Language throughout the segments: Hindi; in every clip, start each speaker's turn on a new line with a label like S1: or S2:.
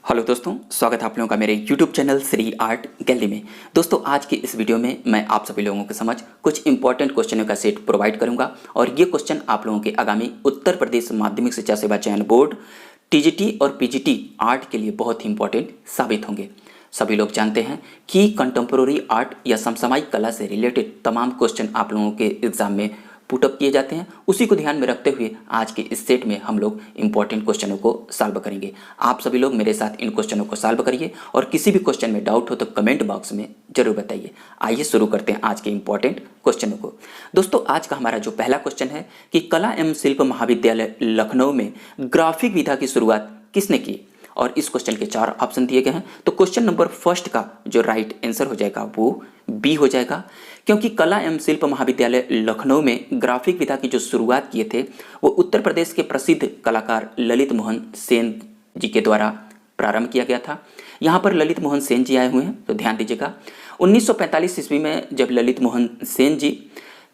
S1: हेलो दोस्तों, स्वागत है आप लोगों का मेरे YouTube channel Shri art gallery में। दोस्तों, आज की इस वीडियो में मैं आप सभी लोगों के समझ कुछ इंपॉर्टेंट क्वेश्चनों का सेट प्रोवाइड करूंगा और ये क्वेश्चन आप लोगों के आगामी उत्तर प्रदेश माध्यमिक शिक्षा सेवा चयन बोर्ड TGT और PGT आर्ट के लिए बहुत ही इंपॉर्टेंट साबित होंगे। सभी लोग जानते हैं कि कंटेम्प्रोरी आर्ट या समसामयिक कला से रिलेटेड तमाम क्वेश्चन आप लोगों के एग्जाम में पुटअप किए जाते हैं। उसी को ध्यान में रखते हुए आज के इस सेट में हम लोग इंपॉर्टेंट क्वेश्चनों को सॉल्व करेंगे। आप सभी लोग मेरे साथ इन क्वेश्चनों को सॉल्व करिए और किसी भी क्वेश्चन में डाउट हो तो कमेंट बॉक्स में जरूर बताइए। आइए शुरू करते हैं आज के इंपॉर्टेंट क्वेश्चनों को। दोस्तों, आज का हमारा जो पहला क्वेश्चन है कि कला एवं शिल्प महाविद्यालय लखनऊ में ग्राफिक विधा की शुरुआत किसने की, और इस क्वेश्चन के 4 ऑप्शन दिए गए हैं। तो क्वेश्चन नंबर फर्स्ट का जो राइट आंसर हो जाएगा वो बी हो जाएगा, क्योंकि कला एवं शिल्प महाविद्यालय लखनऊ में ग्राफिक विधा की जो शुरुआत किए थे वो उत्तर प्रदेश के प्रसिद्ध कलाकार ललित मोहन सेन जी के द्वारा प्रारंभ किया गया था। यहाँ पर ललित मोहन सेन जी आए हुए हैं, तो ध्यान दीजिएगा। 1945 ईस्वी में जब ललित मोहन सेन जी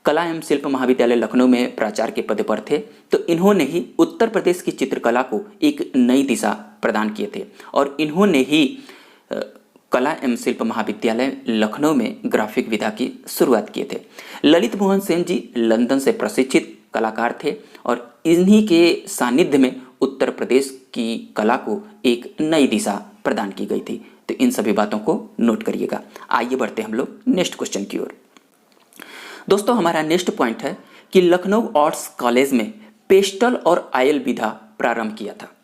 S1: कला एवं शिल्प महाविद्यालय लखनऊ में प्राचार्य के पद पर थे तो इन्होंने ही उत्तर प्रदेश की चित्रकला को एक नई दिशा प्रदान किए थे और इन्होंने ही कला एवं शिल्प महाविद्यालय लखनऊ में ग्राफिक विधा की शुरुआत किए थे। ललित मोहन सेन जी लंदन से प्रशिक्षित कलाकार थे और इन्हीं के सानिध्य में उत्तर प्रदेश की कला को एक नई दिशा प्रदान की गई थी। तो इन सभी बातों को नोट करिएगा। आइए बढ़ते हम लोग नेक्स्ट क्वेश्चन की ओर। दोस्तों, हमारा नेक्स्ट पॉइंट है कि लखनऊ आर्ट्स कॉलेज में पेस्टल और आयल विधा प्रारंभ किया था।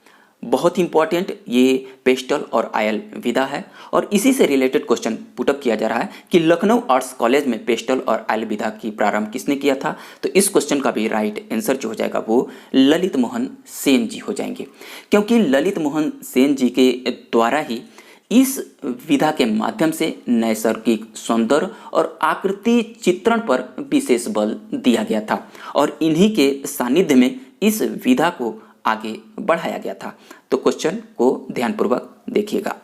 S1: बहुत इंपॉर्टेंट ये पेस्टल और आयल विधा है और इसी से रिलेटेड क्वेश्चन पुटअप किया जा रहा है कि लखनऊ आर्ट्स कॉलेज में पेस्टल और आयल विधा की प्रारंभ किसने किया था। तो इस क्वेश्चन का भी राइट आंसर जो हो जाएगा वो ललित मोहन सेन जी हो जाएंगे, क्योंकि ललित मोहन सेन जी के द्वारा ही इस विधा के माध्यम से नैसर्गिक सौंदर्य और आकृति चित्रण पर विशेष बल दिया गया था और इन्हीं के सानिध्य में इस विधा को आगे बढ़ाया गया था। तो क्वेश्चन को ध्यानपूर्वक देखिएगा।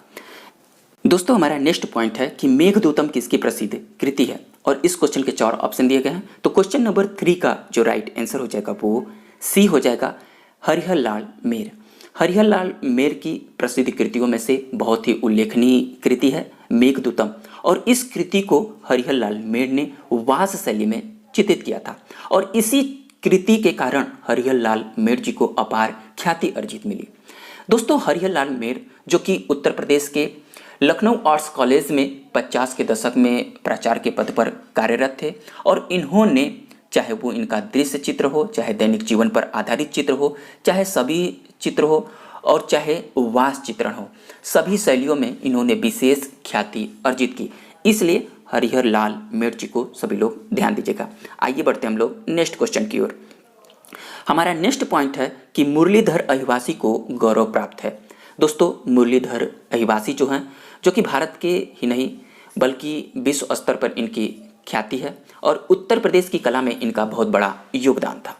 S1: दोस्तों, हमारा नेक्स्ट पॉइंट है कि मेघदूतम किसकी प्रसिद्ध कृति है और इस क्वेश्चन के 4 ऑप्शन दिए गए हैं। तो क्वेश्चन नंबर 3 का जो राइट आंसर हो जाएगा वो सी हो जाएगा, हरिहर लाल मेर। हरिहर लाल मेर की प्रसिद्ध कृतियों में से बहुत ही उल्लेखनीय कृति है मेघदूतम और इस कृति को हरिहर लाल मेर ने वास शैली में चित्रित किया था और इसी कृति के कारण हरिहर लाल मेर जी को अपार ख्याति अर्जित मिली। दोस्तों, हरिहर लाल मेर जो कि उत्तर प्रदेश के लखनऊ आर्ट्स कॉलेज में 50 के दशक में प्राचार्य के पद पर कार्यरत थे और इन्होंने, चाहे वो इनका दृश्य चित्र हो, चाहे दैनिक जीवन पर आधारित चित्र हो, चाहे सभी चित्र हो और चाहे वास चित्रण हो, सभी शैलियों में इन्होंने विशेष ख्याति अर्जित की। इसलिए हरिहर लाल मेर जी को सभी लोग ध्यान दीजिएगा। आइए बढ़ते हम लोग नेक्स्ट क्वेश्चन की ओर। हमारा नेक्स्ट पॉइंट है कि मुरलीधर अहिवासी को गौरव प्राप्त है। दोस्तों, मुरलीधर अहिवासी जो हैं, जो कि भारत के ही नहीं बल्कि विश्व स्तर पर इनकी ख्याति है और उत्तर प्रदेश की कला में इनका बहुत बड़ा योगदान था।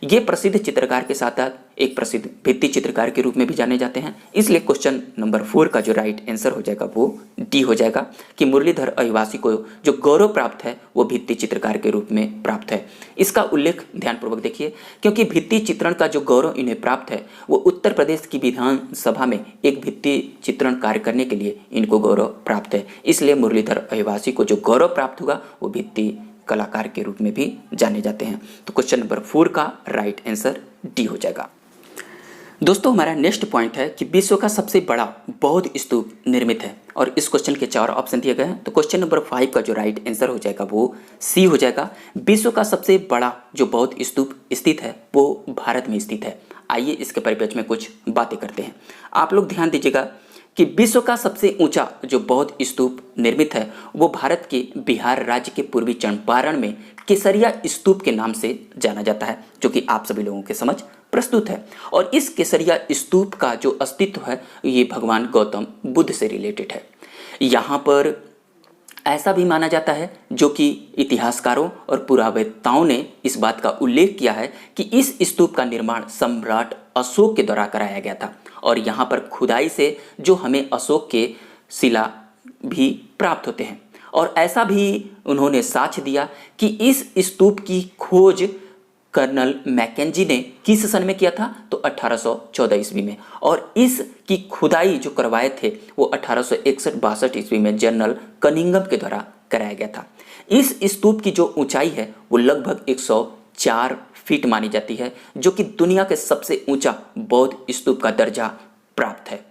S1: ये प्रसिद्ध चित्रकार के साथ साथ एक प्रसिद्ध भित्ति चित्रकार के रूप में भी जाने जाते हैं। इसलिए क्वेश्चन नंबर 4 का जो राइट आंसर हो जाएगा वो डी हो जाएगा कि मुरलीधर अहिवासी को जो गौरव प्राप्त है वो भित्ति चित्रकार के रूप में प्राप्त है। इसका उल्लेख ध्यानपूर्वक देखिए, क्योंकि भित्ति चित्रण का जो गौरव इन्हें प्राप्त है वो उत्तर प्रदेश की विधानसभा में एक भित्ति चित्रण कार्य करने के लिए इनको गौरव प्राप्त है। इसलिए मुरलीधर अहिवासी को जो गौरव प्राप्त हुआ वो भित्ति कलाकार के रूप में भी जाने जाते हैं। तो क्वेश्चन नंबर 4 का राइट आंसर डी हो जाएगा। दोस्तों, हमारा नेक्स्ट पॉइंट है कि विश्व का सबसे बड़ा बौद्ध स्तूप निर्मित है और इस क्वेश्चन के 4 ऑप्शन दिए गए हैं। तो क्वेश्चन नंबर 5 का जो राइट आंसर हो जाएगा वो सी हो जाएगा। विश्व का सबसे बड़ा जो बौद्ध स्तूप स्थित है वो भारत में स्थित है। आइए इसके परिप्रेक्ष्य में कुछ बातें करते हैं। आप लोग ध्यान दीजिएगा कि विश्व का सबसे ऊंचा जो बौद्ध स्तूप निर्मित है वो भारत के बिहार राज्य के पूर्वी चंपारण में केसरिया स्तूप के नाम से जाना जाता है, जो कि आप सभी लोगों के समझ प्रस्तुत है। और इस केसरिया स्तूप का जो अस्तित्व है ये भगवान गौतम बुद्ध से रिलेटेड है। यहाँ पर ऐसा भी माना जाता है, जो कि इतिहासकारों और पुरातत्वों ने इस बात का उल्लेख किया है कि इस स्तूप का निर्माण सम्राट अशोक के द्वारा कराया गया था और यहाँ पर खुदाई से जो हमें अशोक के शिला भी प्राप्त होते हैं। और ऐसा भी उन्होंने साक्ष्य दिया कि इस स्तूप की खोज कर्नल मैकेंजी ने किस सन में किया था? तो 1814 ईस्वी में। और इसकी खुदाई जो करवाए थे वो 1861-62 ईस्वी में जनरल कनिंघम के द्वारा कराया गया था। इस स्तूप की जो ऊंचाई है वो लगभग 104 फीट मानी जाती है, जो कि दुनिया के सबसे ऊंचा बौद्ध स्तूप का दर्जा प्राप्त है।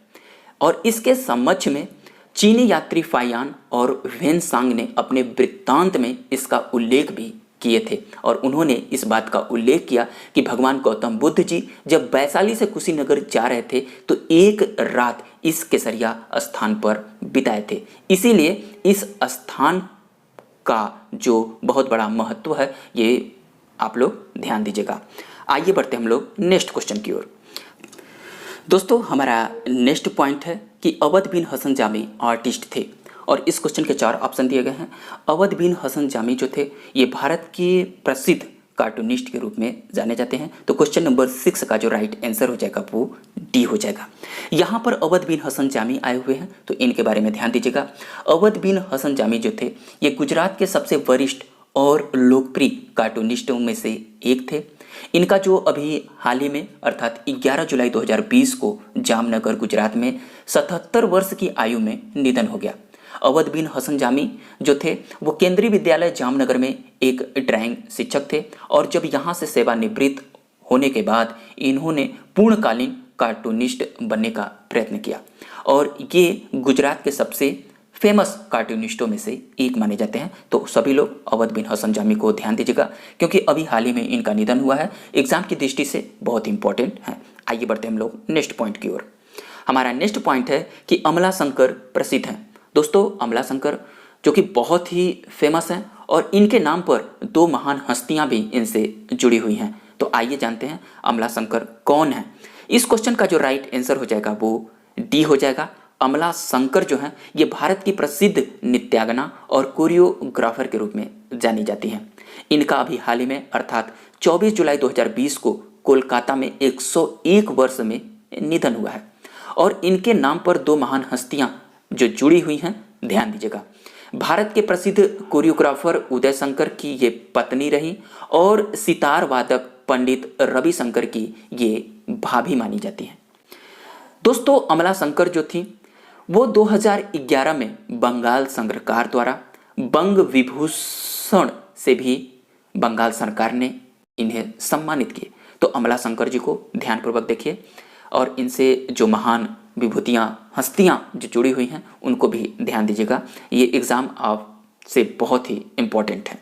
S1: और इसके समक्ष में चीनी यात्री फायान और वेनसांग ने अपने वृत्तांत में इसका उल्लेख भी किए थे, और उन्होंने इस बात का उल्लेख किया कि भगवान गौतम बुद्ध जी जब वैशाली से कुशीनगर जा रहे थे तो एक रात इस केसरिया स्थान पर बिताए थे। इसीलिए इस स्थान का जो बहुत बड़ा महत्व है ये आप लोग ध्यान दीजिएगा। आइए बढ़ते हम लोग नेक्स्ट क्वेश्चन की ओर। दोस्तों हमारा नेक्स्ट पॉइंट है कि अवध बिन हसन जामी आर्टिस्ट थे, और इस क्वेश्चन के 4 ऑप्शन दिए गए हैं। अवध बिन हसन जामी जो थे ये भारत के प्रसिद्ध कार्टूनिस्ट के रूप में जाने जाते हैं। तो क्वेश्चन नंबर 6 का जो राइट आंसर हो जाएगा वो डी हो जाएगा। यहाँ पर अवध बिन हसन जामी आए हुए हैं, तो इनके बारे में ध्यान दीजिएगा। अवध बिन हसन जामी जो थे ये गुजरात के सबसे वरिष्ठ और लोकप्रिय कार्टूनिस्टों में से एक थे। इनका जो अभी हाल ही में अर्थात 11 जुलाई 2020 को जामनगर गुजरात में 77 वर्ष की आयु में निधन हो गया। अवध बिन हसन जामी जो थे वो केंद्रीय विद्यालय जामनगर में एक ड्राइंग शिक्षक थे, और जब यहाँ से सेवानिवृत्त होने के बाद इन्होंने पूर्णकालीन कार्टूनिस्ट बनने का प्रयत्न किया, और ये गुजरात के सबसे फेमस कार्टूनिस्टों में से एक माने जाते हैं। तो सभी लोग अवध बिन हसन जामी को ध्यान दीजिएगा, क्योंकि अभी हाल ही में इनका निधन हुआ है, एग्जाम की दृष्टि से बहुत इंपॉर्टेंट है। आइए बढ़ते हम लोग नेक्स्ट पॉइंट की ओर। हमारा नेक्स्ट पॉइंट है कि अमला शंकर प्रसिद्ध हैं। दोस्तों अमला शंकर जो कि बहुत ही फेमस हैं, और इनके नाम पर 2 महान हस्तियां भी इनसे जुड़ी हुई हैं। तो आइए जानते हैं अमला शंकर कौन है। इस क्वेश्चन का जो राइट आंसर हो जाएगा वो डी हो जाएगा। अमला शंकर जो हैं ये भारत की प्रसिद्ध नृत्यांगना और कोरियोग्राफर के रूप में जानी जाती हैं। इनका अभी हाल ही में अर्थात 24 जुलाई 2020 को कोलकाता में 101 वर्ष में निधन हुआ है, और इनके नाम पर 2 महान हस्तियां जो जुड़ी हुई हैं, ध्यान दीजिएगा। भारत के प्रसिद्ध कोरियोग्राफर उदय शंकर की ये पत्नी रही, और सितार वादक पंडित रवि शंकर की ये भाभी मानी जाती हैं। दोस्तों अमला शंकर जो थी वो 2011 में बंगाल संग्रहकार द्वारा बंग विभूषण से भी बंगाल सरकार ने इन्हें सम्मानित किए। तो अमला शंकर जी को ध्यानपूर्वक देखिए, और इनसे जो महान विभूतियाँ हस्तियाँ जो जुड़ी हुई हैं उनको भी ध्यान दीजिएगा। ये एग्ज़ाम आपसे बहुत ही इम्पोर्टेंट है।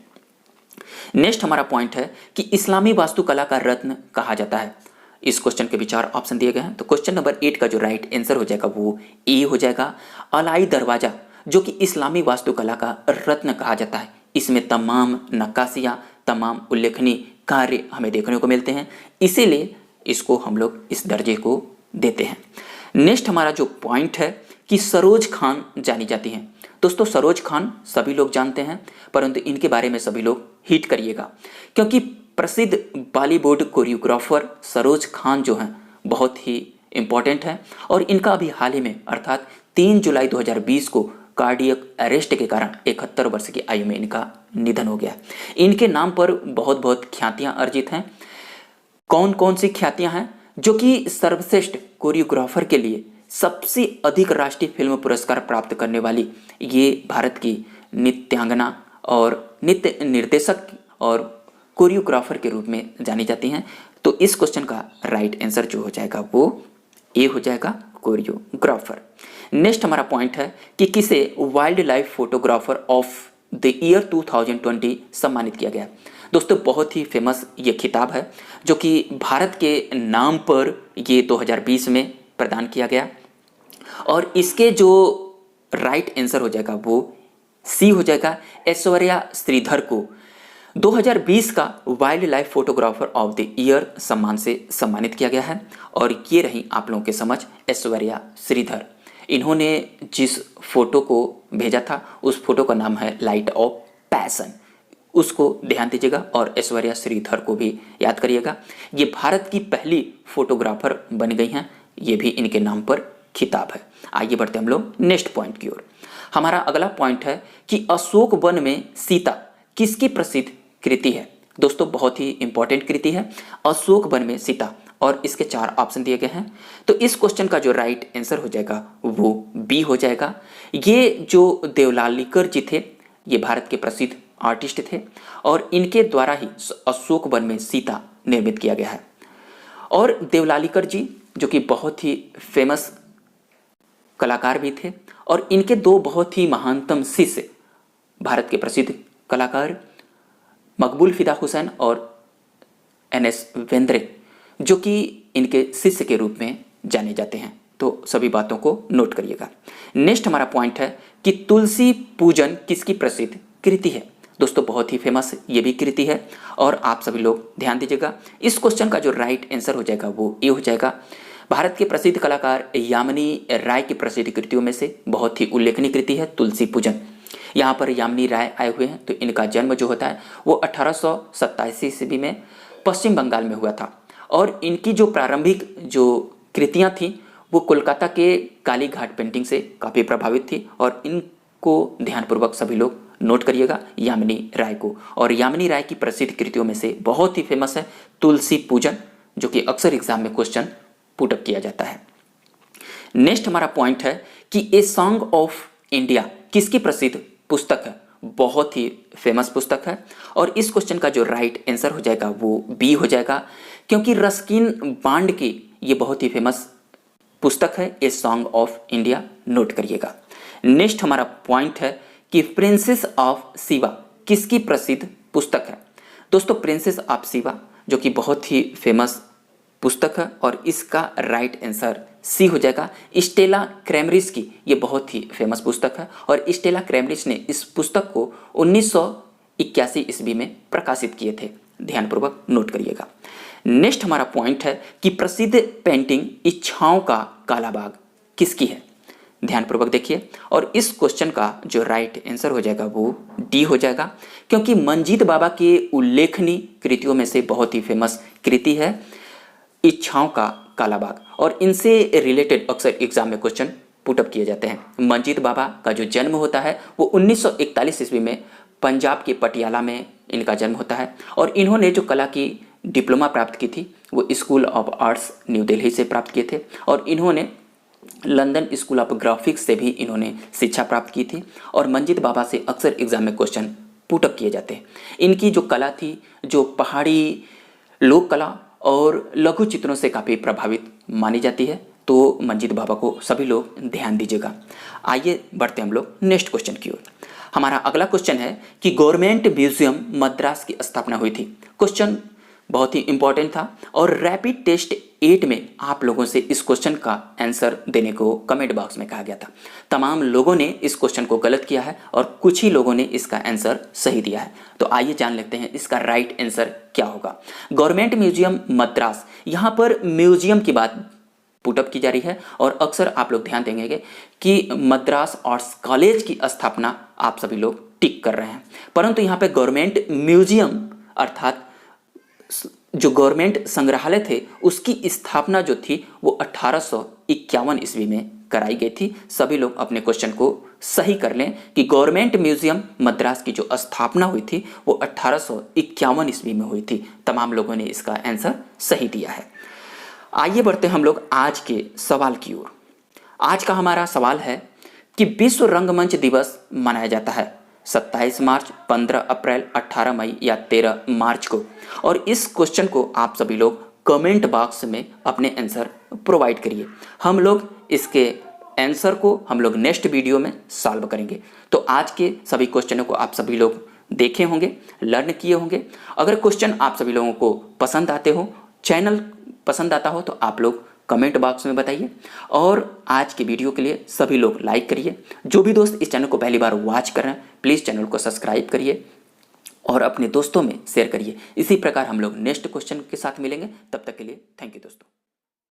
S1: नेक्स्ट हमारा पॉइंट है कि इस्लामी वास्तुकला का रत्न कहा जाता है। इस क्वेश्चन के भी 4 ऑप्शन दिए गए हैं। तो क्वेश्चन नंबर 8 का जो राइट आंसर हो जाएगा वो ए हो जाएगा। अलाई दरवाजा जो कि इस्लामी वास्तुकला का रत्न कहा जाता है, इसमें तमाम नक्काशियाँ, तमाम उल्लेखनीय कार्य हमें देखने को मिलते हैं, इसीलिए इसको हम लोग इस दर्जे को देते हैं। नेक्स्ट हमारा जो पॉइंट है कि सरोज खान जानी जाती हैं। दोस्तों सरोज खान सभी लोग जानते हैं, परंतु इनके बारे में सभी लोग हिट करिएगा, क्योंकि प्रसिद्ध बॉलीवुड कोरियोग्राफर सरोज खान जो हैं बहुत ही इम्पॉर्टेंट है, और इनका अभी हाल ही में अर्थात 3 जुलाई 2020 को कार्डियक अरेस्ट के कारण 71 वर्ष की आयु में इनका निधन हो गया। इनके नाम पर बहुत बहुत ख्यातियाँ अर्जित हैं। कौन कौन सी ख्यातियाँ हैं? जो कि सर्वश्रेष्ठ कोरियोग्राफर के लिए सबसे अधिक राष्ट्रीय फिल्म पुरस्कार प्राप्त करने वाली ये भारत की नृत्यांगना और नृत्य निर्देशक और कोरियोग्राफर के रूप में जानी जाती हैं। तो इस क्वेश्चन का राइट आंसर जो हो जाएगा वो ए हो जाएगा, कोरियोग्राफर। नेक्स्ट हमारा पॉइंट है कि किसे wild life photographer of the year 2020 सम्मानित किया गया। दोस्तों बहुत ही फेमस ये खिताब है, जो कि भारत के नाम पर ये 2020 में प्रदान किया गया, और इसके जो राइट आंसर हो जाएगा वो सी हो जाएगा। ऐश्वर्या श्रीधर को 2020 का wild life photographer of the year सम्मान से सम्मानित किया गया है, और ये रही आप लोगों के समझ ऐश्वर्या श्रीधर। इन्होंने जिस फोटो को भेजा था उस फोटो का नाम है लाइट ऑफ पैशन, उसको ध्यान दीजिएगा, और ऐश्वर्या श्रीधर को भी याद करिएगा। ये भारत की पहली फोटोग्राफर बन गई हैं, ये भी इनके नाम पर खिताब है। आइए बढ़ते हम लोग नेक्स्ट पॉइंट की ओर। हमारा अगला पॉइंट है कि अशोक वन में सीता किसकी प्रसिद्ध कृति है। दोस्तों बहुत ही इंपॉर्टेंट कृति है, अशोक वन में सीता, और इसके 4 ऑप्शन दिए गए हैं। तो इस क्वेश्चन का जो राइट आंसर हो जाएगा वो बी हो जाएगा। ये जो देवलालीकर जी थे, ये भारत के प्रसिद्ध आर्टिस्ट थे और इनके द्वारा ही अशोक वन में सीता निर्मित किया गया है। और देवलालीकर जी जो कि बहुत ही फेमस कलाकार भी थे, और इनके 2 बहुत ही महानतम शिष्य भारत के प्रसिद्ध कलाकार मकबूल फिदा हुसैन और एन.एस. वेंद्रे, जो कि इनके शिष्य के रूप में जाने जाते हैं। तो सभी बातों को नोट करिएगा। नेक्स्ट हमारा पॉइंट है कि तुलसी पूजन किसकी प्रसिद्ध कृति है। दोस्तों बहुत ही फेमस ये भी कृति है और आप सभी लोग ध्यान दीजिएगा। इस क्वेश्चन का जो राइट आंसर हो जाएगा वो ये हो जाएगा। भारत के प्रसिद्ध कलाकार यामिनी राय की प्रसिद्ध कृतियों में से बहुत ही उल्लेखनीय कृति है तुलसी पूजन। यहाँ पर यामिनी राय आए हुए हैं। तो इनका जन्म जो होता है वो 1887 ईस्वी में पश्चिम बंगाल में हुआ था, और इनकी जो प्रारंभिक जो कृतियाँ थीं वो कोलकाता के काली घाट पेंटिंग से काफ़ी प्रभावित थी, और इनको ध्यानपूर्वक सभी लोग नोट करिएगा यामिनी राय को। और यामिनी राय की प्रसिद्ध कृतियों में से बहुत ही फेमस है तुलसी पूजन, जो कि अक्सर एग्जाम में क्वेश्चन पुटअप किया जाता है। नेक्स्ट हमारा पॉइंट है कि ए सॉन्ग ऑफ इंडिया किसकी प्रसिद्ध पुस्तक है। बहुत ही फेमस पुस्तक है, और इस क्वेश्चन का जो राइट आंसर हो जाएगा वो बी हो जाएगा, क्योंकि रस्किन बांड की ये बहुत ही फेमस पुस्तक है a song of India. Note करिएगा। नेक्स्ट हमारा पॉइंट है कि प्रिंसेस ऑफ शिवा किसकी प्रसिद्ध पुस्तक है। दोस्तों प्रिंसेस ऑफ शिवा जो कि बहुत ही फेमस पुस्तक है, और इसका राइट आंसर सी हो जाएगा। स्टेला क्रैमरिस की ये बहुत ही फेमस पुस्तक है, और स्टेला क्रैमरिस ने इस पुस्तक को 1981 ईस्वी में प्रकाशित किए थे। ध्यानपूर्वक नोट करिएगा। नेक्स्ट हमारा पॉइंट है कि प्रसिद्ध पेंटिंग इच्छाओं का काला बाग किसकी है। ध्यानपूर्वक देखिए, और इस क्वेश्चन का जो राइट आंसर हो जाएगा वो डी हो जाएगा, क्योंकि मंजीत बाबा के उल्लेखनीय कृतियों में से बहुत ही फेमस कृति है इच्छाओं का काला बाग, और इनसे रिलेटेड अक्सर एग्जाम में क्वेश्चन पुटअप किए जाते हैं। मंजीत बाबा का जो जन्म होता है वो 1941 ईस्वी में पंजाब के पटियाला में इनका जन्म होता है, और इन्होंने जो कला की डिप्लोमा प्राप्त की थी वो school of arts new Delhi से प्राप्त किए थे, और इन्होंने लंदन स्कूल ऑफ ग्राफिक्स से भी इन्होंने शिक्षा प्राप्त की थी। और मंजीत बाबा से अक्सर एग्जाम में क्वेश्चन पुटअप किए जाते हैं। इनकी जो कला थी, जो पहाड़ी लोक कला और लघु चित्रों से काफ़ी प्रभावित मानी जाती है। तो मंजीत बाबा को सभी लोग ध्यान दीजिएगा। आइए बढ़ते हम लोग नेक्स्ट क्वेश्चन की ओर। हमारा अगला क्वेश्चन है कि गवर्नमेंट म्यूजियम मद्रास की स्थापना हुई थी। क्वेश्चन बहुत ही इंपॉर्टेंट था, और रैपिड टेस्ट 8 में आप लोगों से इस क्वेश्चन का आंसर देने को कमेंट बॉक्स में कहा गया था। तमाम लोगों ने इस क्वेश्चन को गलत किया है और कुछ ही लोगों ने इसका आंसर सही दिया है। तो आइए जान लेते हैं इसका राइट आंसर क्या होगा। गवर्नमेंट म्यूजियम मद्रास, यहाँ पर म्यूजियम की बात पुटअप की जा रही है, और अक्सर आप लोग ध्यान देंगे कि मद्रास आर्ट्स कॉलेज की स्थापना आप सभी लोग टिक कर रहे हैं, परंतु यहाँ पे गवर्नमेंट म्यूजियम अर्थात जो गवर्नमेंट संग्रहालय थे उसकी स्थापना जो थी वो 1851 ईस्वी में कराई गई थी। सभी लोग अपने क्वेश्चन को सही कर लें कि गवर्नमेंट म्यूजियम मद्रास की जो स्थापना हुई थी वो 1851 ईस्वी में हुई थी। तमाम लोगों ने इसका आंसर सही दिया है। आइए बढ़ते हम लोग आज के सवाल की ओर। आज का हमारा सवाल है कि विश्व रंगमंच दिवस मनाया जाता है 27 मार्च, 15 अप्रैल, 18 मई या 13 मार्च को, और इस क्वेश्चन को आप सभी लोग कमेंट बॉक्स में अपने आंसर प्रोवाइड करिए। हम लोग इसके आंसर को हम लोग नेक्स्ट वीडियो में सॉल्व करेंगे। तो आज के सभी क्वेश्चनों को आप सभी लोग देखे होंगे, लर्न किए होंगे। अगर क्वेश्चन आप सभी लोगों को पसंद आते हो, चैनल पसंद आता हो, तो आप लोग कमेंट बॉक्स में बताइए। और आज के वीडियो के लिए सभी लोग लाइक करिए। जो भी दोस्त इस चैनल को पहली बार वॉच कर रहे हैं प्लीज़ चैनल को सब्सक्राइब करिए और अपने दोस्तों में शेयर करिए। इसी प्रकार हम लोग नेक्स्ट क्वेश्चन के साथ मिलेंगे। तब तक के लिए थैंक यू दोस्तों।